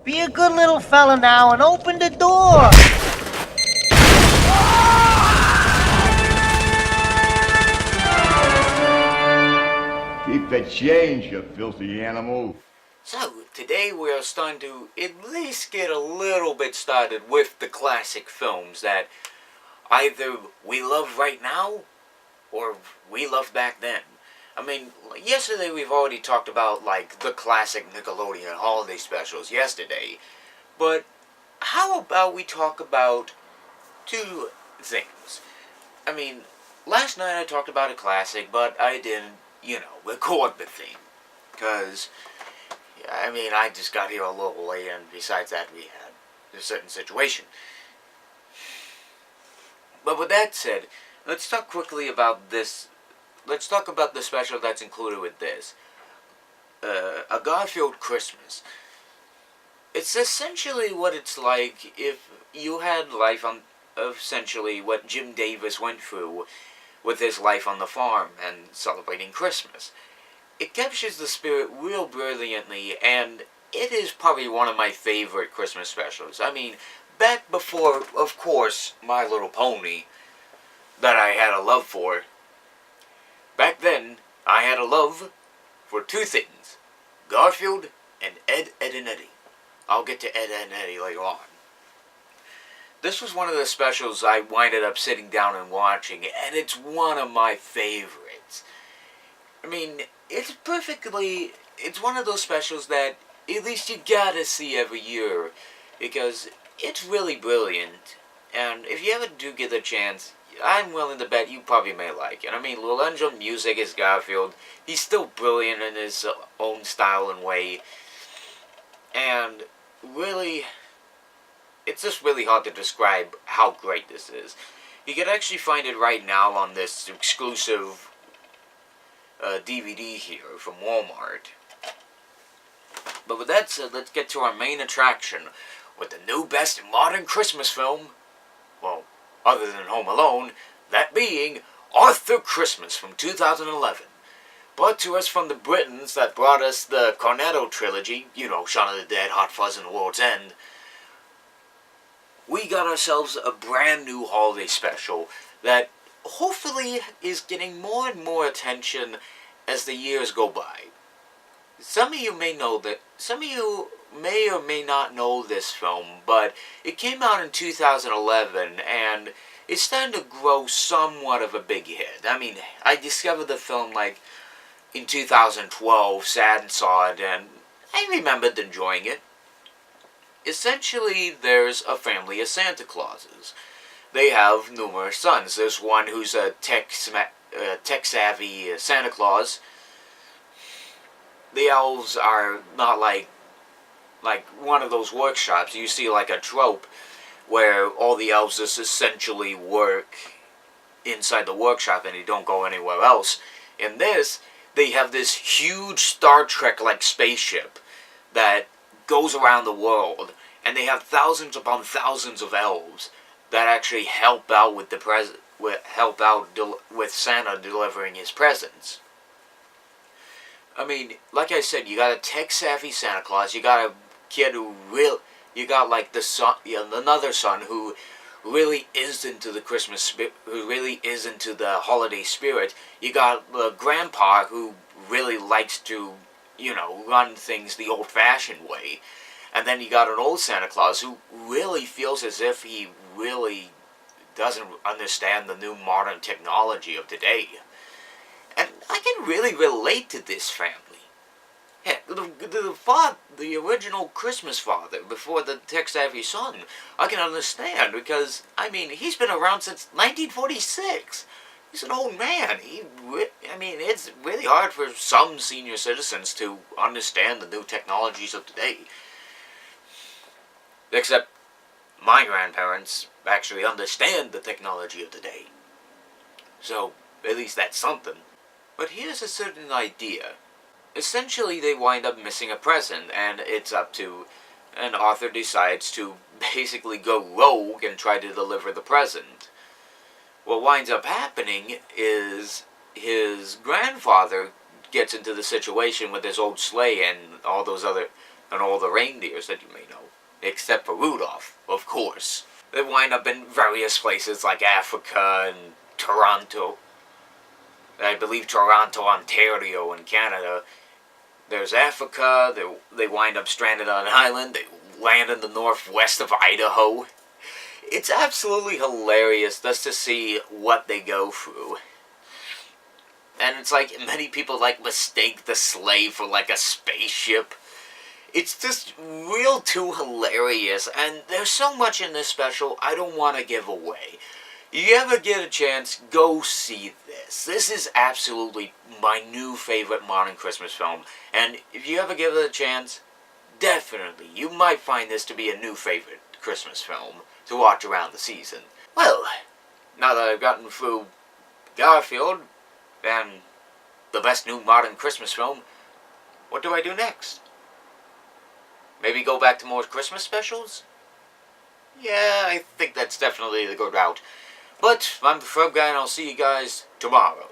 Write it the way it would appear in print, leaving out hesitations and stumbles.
Be a good little fella now and open the door. Keep the change, you filthy animal. So, today we are starting to at least get a little bit started with the classic films that either we love right now or we loved back then. I mean, yesterday we've already talked about, like, the classic Nickelodeon holiday specials yesterday, but how about we talk about two things? I mean, last night I talked about a classic, but I didn't, record the theme. Because, I mean, I just got here a little late, and besides that, we had a certain situation. But with that said, let's talk quickly about this. Let's talk about the special that's included with this. A Garfield Christmas. It's essentially what it's like if you had life on, essentially what Jim Davis went through with his life on the farm and celebrating Christmas. It captures the spirit real brilliantly, and it is probably one of my favorite Christmas specials. I mean, back before, of course, My Little Pony, that I had a love for, back then, I had a love for two things: Garfield and Ed, Edd and Eddy. I'll get to Ed, Edd and Eddy later on. This was one of the specials I winded up sitting down and watching, and it's one of my favorites. I mean, it's one of those specials that at least you gotta see every year, because it's really brilliant, and if you ever do get the chance, I'm willing to bet you probably may like it. I mean, Lorenzo Music is Garfield. He's still brilliant in his own style and way, and really, it's just really hard to describe how great this is. You can actually find it right now on this exclusive DVD here from Walmart. But with that said, let's get to our main attraction with the new best modern Christmas film. Well, other than Home Alone, that being Arthur Christmas from 2011. Brought to us from the Britons that brought us the Cornetto trilogy, Shaun of the Dead, Hot Fuzz, and The World's End. We got ourselves a brand new holiday special that hopefully is getting more and more attention as the years go by. Some of you may or may not know this film, but it came out in 2011, and it's starting to grow somewhat of a big hit. I mean, I discovered the film, in 2012, sat and saw it, and I remembered enjoying it. Essentially, there's a family of Santa Clauses. They have numerous sons. There's one who's a tech-savvy Santa Claus. The elves are not like one of those workshops. You see like a trope where all the elves just essentially work inside the workshop and they don't go anywhere else. In this, they have this huge Star Trek-like spaceship that goes around the world, and they have thousands upon thousands of elves that actually help out with with Santa delivering his presents. I mean, like I said, you got a tech-savvy Santa Claus. You got a kid you got the son, another son who really is into the Christmas spirit, who really is into the holiday spirit. You got the grandpa who really likes to, run things the old-fashioned way. And then you got an old Santa Claus who really feels as if he really doesn't understand the new modern technology of today. And I can really relate to this family. Heck, the original Christmas father before the tech-savvy son, I can understand because, I mean, he's been around since 1946. He's an old man. It's really hard for some senior citizens to understand the new technologies of today. Except my grandparents actually understand the technology of today. So, at least that's something. But here's a certain idea. Essentially, they wind up missing a present, and Arthur decides to basically go rogue and try to deliver the present. What winds up happening is his grandfather gets into the situation with his old sleigh and all those other and all the reindeers that you may know. Except for Rudolph, of course. They wind up in various places like Africa and Toronto. I believe Toronto, Ontario, in Canada. There's Africa, they wind up stranded on an island, they land in the northwest of Idaho. It's absolutely hilarious just to see what they go through. And it's like, many people like mistake the sleigh for like a spaceship. It's just real too hilarious, and there's so much in this special I don't want to give away. You ever get a chance, go see this. This is absolutely my new favorite modern Christmas film, and if you ever give it a chance, definitely, you might find this to be a new favorite Christmas film to watch around the season. Well, now that I've gotten through Garfield and the best new modern Christmas film, what do I do next? Maybe go back to more Christmas specials? Yeah, I think that's definitely the good route. But I'm the Ferbguy, and I'll see you guys tomorrow.